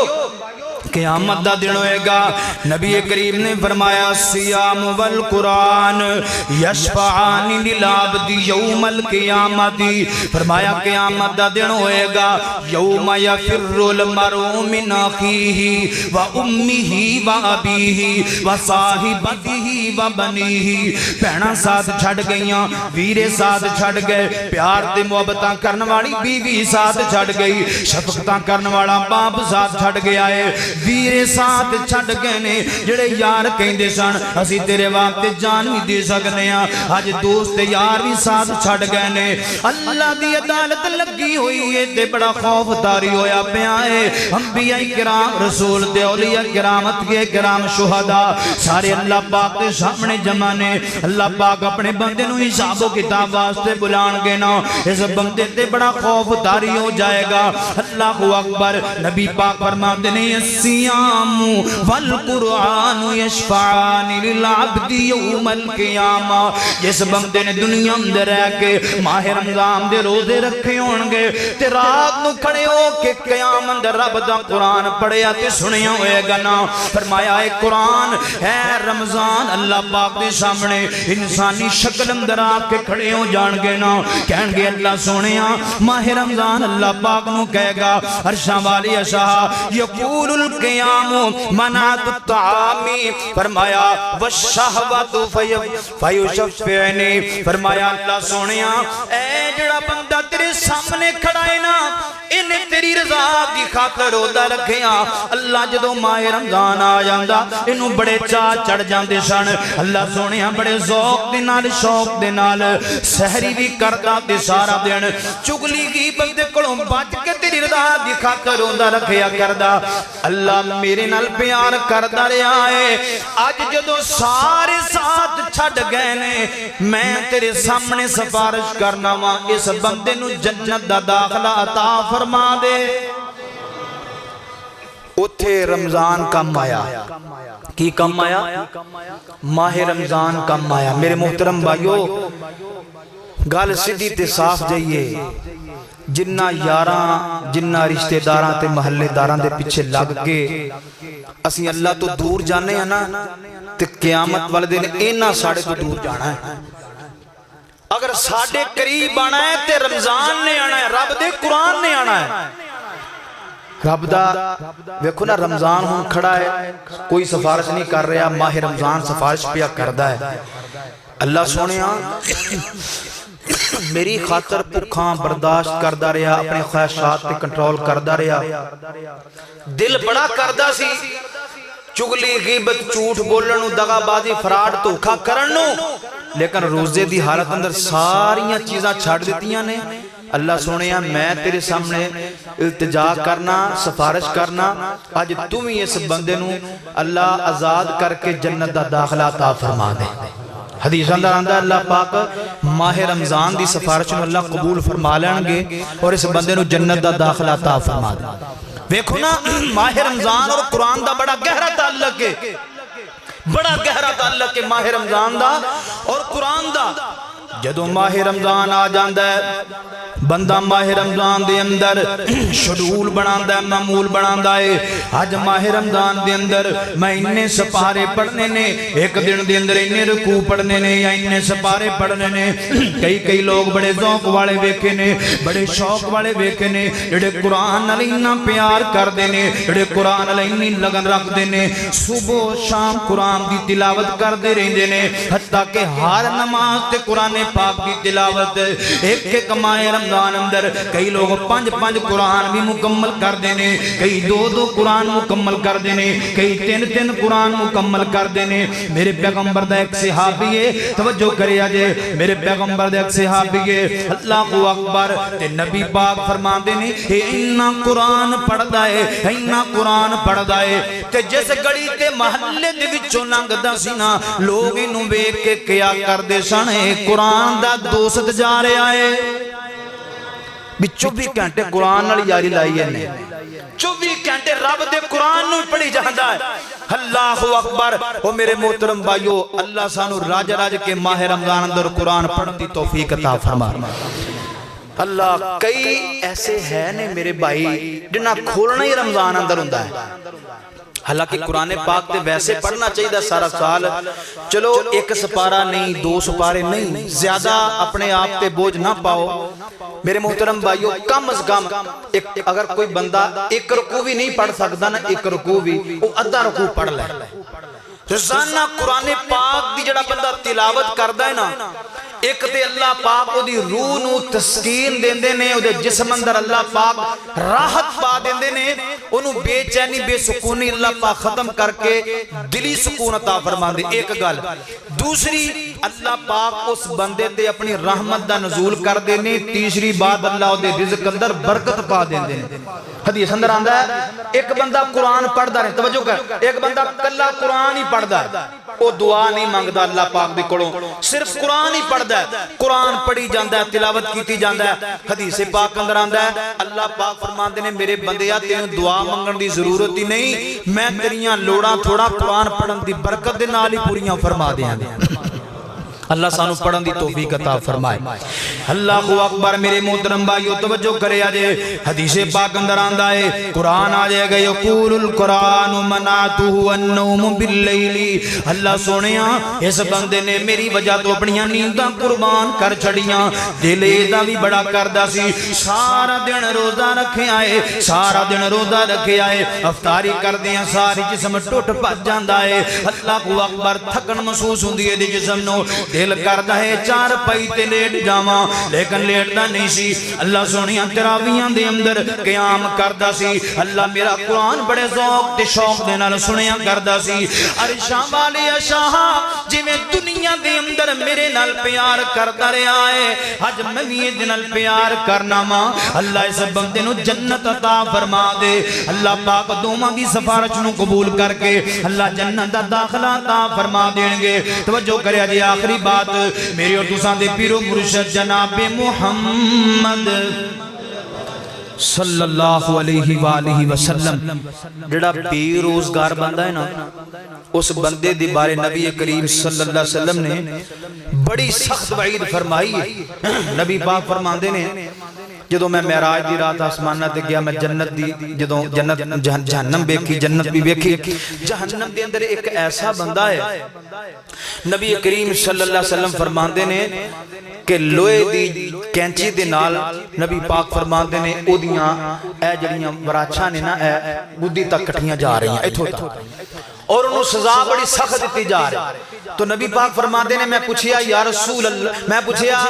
قیامت دا دن ہوئے گا نبی کریم نے فرمایا سیام والقرآن یشفعان للعبد یوم القیامت فرمایا قیامت دا دن ہوئے گا یوم یفر المرء من اخیہ و امہ و ابیہ و صاحبتہ و بنیہ بہناں ساتھ چھڑ گئیاں ویرے ساتھ چھڑ گئے پیار تے محبتاں کرن والی بیوی ساتھ چھڑ گئی شفقتاں کرن والا باپ ساتھ چھڑ گیا ہے ویرے ساتھ چھڑ گئے نے جڑے یار کہندے سن اسی تیرے واسطے جان بھی دے سکنے ہاں اج دوست یار بھی ساتھ چھڑ گئے نے اللہ دی عدالت لگی ہوئی ہے تے بڑا خوف طاری ہویا پیا ہے انبیاء کرام رسول تے اولیاء کرام اتقیاء کرام شہداء سارے اللہ پاک کے سامنے جمع نے اللہ پاک اپنے بندے نو حساب و کتاب واسطے بلان گے نا اس بندے تے بڑا خوف طاری ہو جائے گا اللہ اکبر نبی پاک فرماتے ہیں السیام والقرآن یشفعان للعبد یوم القیامہ جس بندے نے دنیا اندر رہ کے ماہ رمضان دے روزے رکھے ہونگے تے رات نو کھڑے ہو کے قیام اندر رب دا قرآن پڑھیا تے سنیا ہوئے گا نا فرمایا اے قرآن اے رمضان اللہ پاک دے سامنے انسانی شکل اندر آ کے کھڑے ہو جان گے نا کہن گے اللہ سونیا ماہ رمضان اللہ پاک نو کہے گا عرشاں والی عشاء یقول القیام منعت الطعامی فرمایا والشہوت فیشفعنی فرمایا اللہ سونیا اے جڑا بندہ تیرے سامنے کھڑا ہے نا انہیں تیری رضا دی خاطر روزہ رکھیا اللہ جدو ماہ رمضان آ جاندا انہوں بڑے چاہ چڑھ جاندے سن اللہ سونیا بڑے ذوق دے نال شوق دے نال سحری بھی کردا تے سارا دن چگلی کی بندے کولوں بچ کے تیری رضا دی خاطر روزہ رکھیا کردا اللہ میرے نال پیار کردا رہیا ہے اج جدو سارے ساتھ چھڑ گئے نے میں تیرے سامنے سفارش کرنا وا اس بندے نو جنت دا داخلہ عطا فرما دے اتھے رمضان کم آیا کی کم آیا ماہ رمضان کم آیا میرے محترم بھائیو گل سیدھی تے صاف جائیے جنہ یاراں جنہ رشتہ داراں تے محلے داراں دے پیچھے لگ کے اسی اللہ تو دور جانے ہیں نا تے قیامت والے دن اینا ساڑے تو دور جانا ہے اگر ساڑے قریب آنا ہے تے رمضان نے آنا ہے رب دے قرآن نے آنا ہے رب دا ویکھو نا رمضان ہون کھڑا ہے کوئی سفارش نہیں کر رہا ماہ رمضان سفارش پیا کردہ ہے اللہ سونیا میری خاطر پکھاں برداشت کردہ رہا اپنے خواہشات پہ کنٹرول کردہ رہا دل بڑا کردہ سی چگلی غیبت جھوٹ بولنو دغا بازی فراڈ دھوکا کرنو لیکن روزے دی حالت اندر ساریاں چیزاں چھاڑ دیتیاں نے اللہ سونیا میں تیرے سامنے التجا کرنا سفارش کرنا آج تم ہی اس بندے نو اللہ آزاد کر کے جنت دا داخلہ عطا فرما دے حدیث اندر آندہ اللہ پاک ماہ رمضان دی سفارش نو اللہ قبول فرما لیں گے اور اس بندے نو جنت دا داخلہ عطا فرما دے ویکھو نا ماہ رمضان اور قرآن دا بڑا گہرا تعلق ہے بڑا گہرا تعلق ہے ماہ رمضان دا اور قرآن دا جدو ماہ رمضان آ جاندہ ہے بندہ ماہ رمضان دے اندر شڈول بناندہ ہے معمول بناندہ ہے آج ماہ رمضان دے اندر میں انہیں سپارے پڑھنے نے ایک دن دے اندر انہیں رکوع پڑھنے نے یا انہیں سپارے پڑھنے نے کئی لوگ بڑے ذوق والے ویکھے نے بڑے شوق والے ویکھے نے جڑے قرآن علیہ پیار کر دینے جڑے قرآن علیہ لگن رکھ دینے صبح شام قرآن دی تلاوت کر دے رہن دینے حتیٰ کہ ہر نماز تے قرآن پاک کی تلاوت ایک ماہ رمضان اندر کئی لوگ پانچ قرآن بھی مکمل کر دینے کئی دو قرآن مکمل کر دینے کئی تین قرآن مکمل کر دینے میرے پیغمبر دا ایک صحابی ہے توجہ کرے آجے میرے پیغمبر دا ایک صحابی ہے اللہ اکبر تے نبی پاک فرما دینے اینا قرآن پڑھ دائے اینا قرآن پڑھ دائے تے جیسے گڑی تے محلے دے وچوں لنگ دا سینا لوگ انہوں بیک کے کیا کر دے سانے قرآن دا دوست جا رہے آئے بھی 24 گھنٹے قرآن نال یاری لائی ہے 24 گھنٹے رب دے قرآن نو پڑھی جاندہ ہے اللہ اکبر او میرے محترم بھائیو اللہ سانو راج کے ماہ رمضان اندر قرآن پڑھتی توفیق عطا فرما اللہ کئی ایسے ہیں نے میرے بھائی جنہاں کھولنا ہی رمضان اندر ہوندہ ہے. حالانکہ قرآن پاک تے ویسے پڑھنا چاہیے سارا سال, چلو ایک سپارہ نہیں, 2 سپارے نہیں, زیادہ اپنے آپ تے بوجھ نہ پاؤ میرے محترم بھائیو. کم از کم اگر کوئی بندہ ایک رکوع بھی نہیں پڑھ سکتا نا, ایک رکوع بھی وہ ادھا رکوع پڑھ لے. روزانہ قرآن پاک دی جڑا بندہ تلاوت کردا ہے نا, ایک تے اللہ پاک او دی روح نو تسکین دیندے نے, او دے جسم اندر اللہ پاک راحت پا دیندے نے, انہوں بے چینی بے سکونی اللہ پاک ختم کر کے دلی سکون عطا فرما دے. ایک گل. دوسری, اللہ پاک اس بندے تے اپنی رحمت دا نزول کر دے نے. تیسری بات, اللہ او دے رزق اندر برکت پا دیندے نے. حدیث اندر آندا ہے ایک بندہ قرآن پڑھدا رہے, توجہ کر, ایک بندہ کلا قرآن ہی پڑھدا ہے, وہ دعا نہیں مانگدا اللہ پاک دے کولوں, صرف قرآن ہی پڑھدا ہے, قرآن پڑھی جاندا ہے, تلاوت کیتی جاندا ہے. حدیث پاک اندر آندا ہے اللہ پاک فرماندے نے میرے بندیا تینوں دعا منگن دی ضرورت ہی نہیں, میں تیریاں لوڑاں تھوڑا قرآن پڑھن دی برکت دے نال ہی پوریاں فرما دیاں. اللہ سانو پڑھن دی توفیق عطا فرمائے. اللہ اکبر. میرے محترم بھائیو توجہ کرے آجے, حدیث پاک اندر آندہ ہے قرآن آجے گا یقول القرآن منعتہ النوم باللیل. اللہ سونیاں اس بندے نے میری وجہ تو اپنیاں نینداں قربان کر چھڑیاں, دلے دا بھی بڑا کردہ سی, سارا دن روزہ رکھے آئے, سارا دن روزہ رکھے آئے, افطاری کر دیاں ساری جسم ٹوٹ پت جاندہ ہے. اللہ اکبر. تھکن محسوس ہوندی ہے دی جسم نو, دل کردہ ہے چار پائی تے لیٹ جاواں, لیکن لیٹدا نہیں سی. اللہ سونیاں تراویاں دے اندر قیام کردہ سی. اللہ میرا قرآن بڑے ذوق تے شوق دے نال سنیاں کردہ سی. عرشاں والے عرشاں جی میں دنیا دے اندر میرے نال پیار کردہ رہا ہے, اج میں بھی دے نال پیار کرنا ماں. اللہ اس بندے نو جنت عطا فرما دے. اللہ پاک دوماں دی سفارش نو قبول کر کے اللہ جنت دا داخلہ عطا فرما دیں گے. توجہ کریا جی. آخری بات میری اور دوسران دے پیرو مرشد جناب محمد صلی اللہ علیہ وآلہ وسلم جڑا بے روزگار بندہ ہے نا, اس بندے دی بارے نبی کریم صلی اللہ علیہ وسلم نے بڑی سخت وعید فرمائی ہے. نبی پاک فرماندے نے جدو میں معراج دی رات آسمانہ تے گیا, میں جنت دی جدو جنت جہنم بیکھی, جنت بھی بیکھی. جہنم دے اندر ایک ایسا بندہ ہے, نبی کریم صلی اللہ علیہ وسلم فرماندے نے کہ لوہے دی کینچی دے نال نبی پاک فرماندے نے او دیاں اے جڑیاں وراچھاں نے نا اے گدی تک کٹھیاں جا رہی ہیں ایتھوں تک, اور انہوں سزا بڑی سخت دیتی جا رہی. تو نبی پاک فرماندے نے میں پوچھیا یا رسول اللہ, میں پوچھیا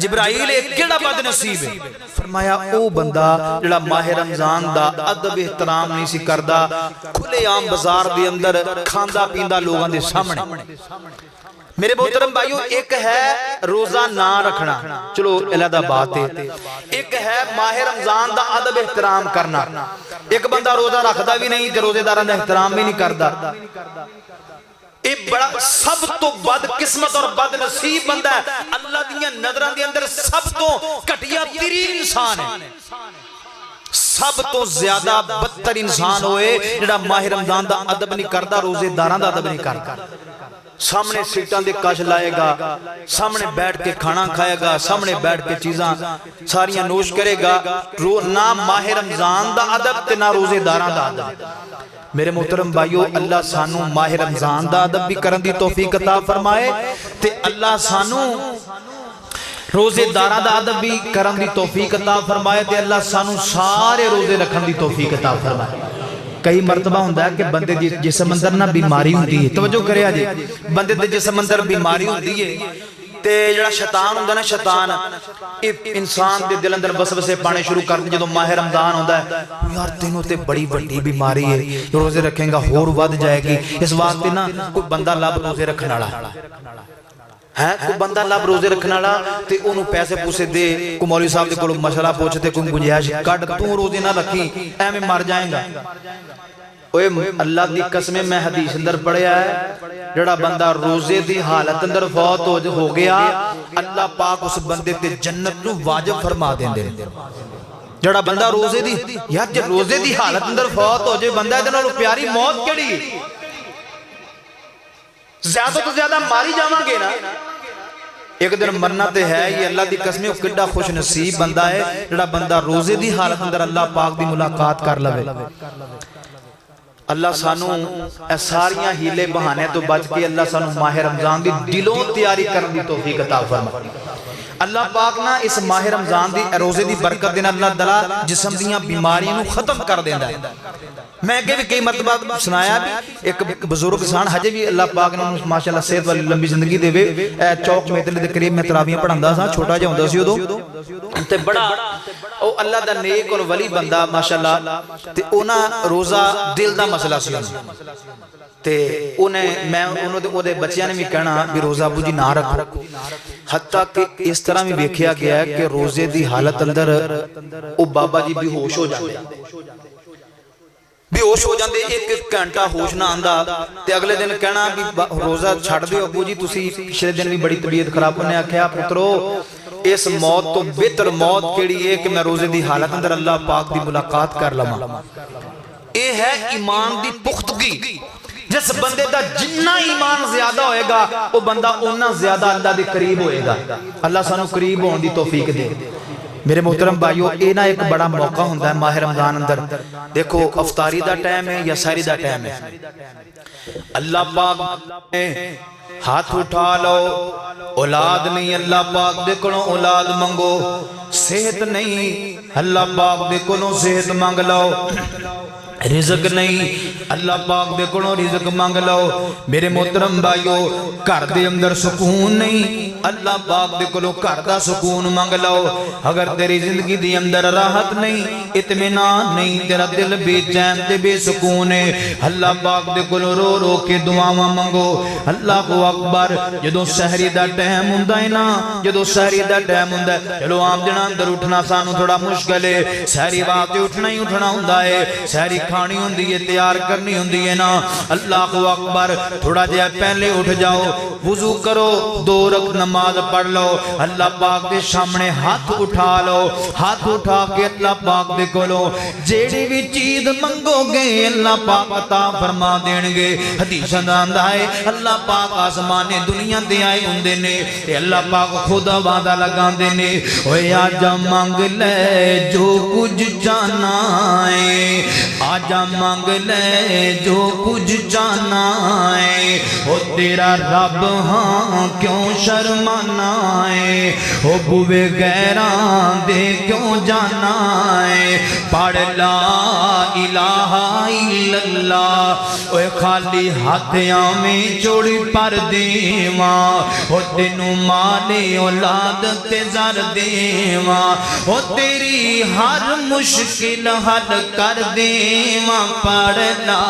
جبرائیل کیڑا بد نصیب ہے؟ فرمایا او بندہ جڑا ماہ رمضان دا ادب احترام نہیں سی کردہ, کھلے عام بازار دے اندر کھاندہ پیندہ لوگاں دے سامنے. میرے محترم بھائیو, ایک ہے روزہ نہ رکھنا, چلو علیحدہ بات ہے, ایک ہے ماہ رمضان دا ادب احترام کرنا. ایک بندہ روزہ رکھدا بھی نہیں تے روزے داراں دا احترام بھی نہیں کردا. اے بڑا سب تو بد قسمت اور بد نصیب بندہ ہے. اللہ دیاں نظراں دے اندر سب تو گھٹیا ترین انسان ہے, سب تو زیادہ بدتر انسان ہوئے جڑا ماہ رمضان دا ادب نہیں کردا, روزے داراں دا ادب نہیں کردا. سامنے سیٹاں دے کش لائے گا, سامنے بیٹھ کے کھانا کھائے گا, سامنے بیٹھ کے چیزاں ساریاں نوش کرے گا. نہ ماہ رمضان دا ادب تے نہ روزے داراں دا ادب. میرے محترم بھائیو, اللہ سانو ماہ رمضان دا ادب بھی کرن دی توفیق عطا فرمائے تے اللہ سانو روزے داراں دا ادب بھی کرن دی توفیق عطا فرمائے تے اللہ سانو سارے روزے رکھن دی توفیق عطا فرمائے. کئی مرتبہ ہوندہ ہے کہ بندے جسم اندر نہ بیماری ہوندی ہے, توجہ کرے آجے, بندے دے جسم اندر بیماری ہوندی ہے تے جڑا شیطان ہوندہ نا, شیطان انسان دے دل اندر وسوسے پانے شروع کر دیں. جدو ماہ رمضان ہوندہ ہے یار تینوں تے بڑی بڑی بیماری ہے, روزے رکھیں گا اور ود جائے گی. اس واسطے نا کوئی بندہ لب روزے رکھنا ہے, کوئی بندہ لب روزے رکھنا تے انہوں پیسے پوسے دے, کوئی مولوی صاحب دے کوئی مشورہ پوچھتے, کوئی گنجائش کٹ تو روزے نہ رکھی اے میں مر جائیں گا. اوے اللہ دی قسمیں میں حدیث اندر پڑھیا ہے, جڑا بندہ روزے دی حالت اندر فوت ہو گیا, اللہ پاک اس بندے تے جنت نو واجب فرما دیں دے. جڑا بندہ روزے دی, یار جب روزے دی حالت اندر فوت ہو جائے بندہ دے نالوں پیاری موت کیڑی, زیادہ تو زیادہ ماری جاواں گے نا, ایک دن مرنا تے ہے یہ اللہ دی قسم او کڈا خوش نصیب بندہ ہے جڑا بندہ روزے دی حالت اندر اللہ پاک دی ملاقات کر لوے اللہ سانو اے ساریاں ہیلے بہانے تو بچ کے اللہ سانو ماہ رمضان دی دلوں تیاری کرن دی توفیق عطا فرمائے اللہ پاک نہ اس ماہ رمضان دی روزے دی برکت دینا اللہ دلا جسم دیاں بیماریاں نو ختم کر دینا ہے میں کہ بھی کئی مرتبہ سنایا بھی ایک بزرگ سان حجے بھی اللہ پاک نے ماشاءاللہ صحت والی لمبی زندگی دے وے چوک میتلے دے قریب میں تراویاں پڑھاندا سا چھوٹا جا ہوندا سی اودوں تے بڑا او اللہ دا نیک اور ولی بندہ ماشاءاللہ تے انہاں روزہ دل دا مسئلہ سی تے انہوں دے بچیاں نے بھی کہنا بھی روزہ ابو جی نہ رکھو حتیٰ کہ اس طرح بھی ویکھیا گیا ہے کہ روزے دی حالت اندر او بابا جی بھی ہوش ہو جاندے بھی ہوش ہو جاندے ایک گھنٹہ ہوش نہ آندا تے اگلے دن کہنا بھی روزہ چھڑ دیو ابو جی تسی پچھلے دن بھی بڑی طبیعت خراب ہونے آکھیا پترو اس موت تو بہتر موت کیڑی ہے کہ میں روزے دی حالت اندر اللہ پاک دی ملاقات کر لواں اے ہے ایمان دی پختگی جس بندے دا جنہ ایمان زیادہ ہوئے گا وہ بندہ انہ زیادہ اللہ دے قریب ہوئے گا اللہ سانو قریب ہون دی توفیق دے میرے محترم بھائیو اینا ایک بڑا موقع ہوندہ ہے ماہ رمضان اندر دیکھو افطاری دا ٹائم ہے یا ساری دا ٹائم ہے اللہ پاک ہاتھ اٹھا لو اولاد نہیں اللہ پاک دے کلوں اولاد منگو صحت نہیں اللہ پاک دے کلوں صحت مانگ لو رزق نہیں اللہ پاک دے کلوں رزق مانگ لو میرے محترم بھائیو گھر دے اندر سکون نہیں اللہ پاک دے کلوں گھر دا سکون مانگ لو اگر تیری زندگی دی اندر راحت نہیں اطمینان نہیں تیرا دل بے چین تے بے سکون ہے اللہ پاک دے کلوں رو رو کے دعاواں منگو اللہ اکبر جدوں سحری دا ٹائم ہوندا ہے نا جدوں سحری دا ٹائم ہوندا ہے چلو عام دناں اندر اٹھنا سانو تھوڑا مشکل ہے سحری واسطے اٹھنا ہی اٹھنا ہوندا ہے سحری کھانی ہوندی ہے تیار کرنی ہوندی ہے نا اللہ اکبر تھوڑا جہا پہلے اٹھ جاؤ وضو کرو 2 رکعت نماز پڑھ لو اللہ پاک دے سامنے ہاتھ اٹھا لو ہاتھ اٹھا کے اللہ پاک دے کولو جیڑی بھی چیز منگو گے اللہ پاک عطا فرما دین گے حدیث آندا ہے اللہ پاک آسمان دنیا تے آئے ہوندے نے تے اللہ پاک خود وعدہ لگاندے نے اوے آجا مانگ لے جو کچھ جانا ہے آجا مانگ لے جو کچھ جانا ہے او تیرا رب ہاں کیوں شرمانا ہے او بوے غیران دے کیوں جانا ہے پڑھ لا الہ الا اللہ اوے خالی ہاتھیاں میں چوڑی پر دیواں او تینوں مالے اولاد تے زر دیواں او تیری ہر مشکل حل کر دیواں پڑھ لا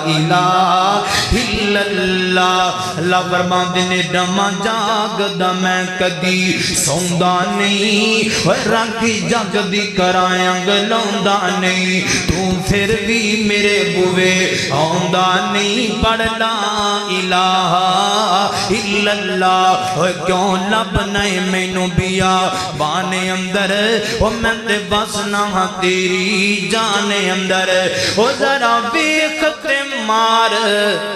الہ الا اللہ اللہ فرماندے نے ڈما جاگ دا میں کدی سوندا نہیں رنگ جگ دی کرایاں گلاوندا نہیں تو پھر بھی میرے بوے آوندا نہیں پڑھ لا الہ الا اللہ کیوں لب نہیں مینوں بیا بانے اندر او میں تے بس نہ تیری جانے اندر او ذرا ویکھ تے مار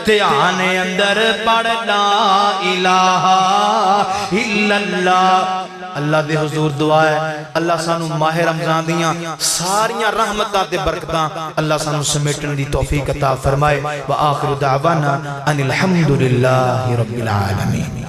دھیان اندر پڑھ لا الہ الا اللہ اللہ دے حضور دعا ہے اللہ سانو ماہ رمضان دیاں ساریاں رحمتاں تے برکتاں اللہ سانو سمیٹن دی توفیق عطا فرمائے وآخر دعوانا ان الحمدللہ رب العالمین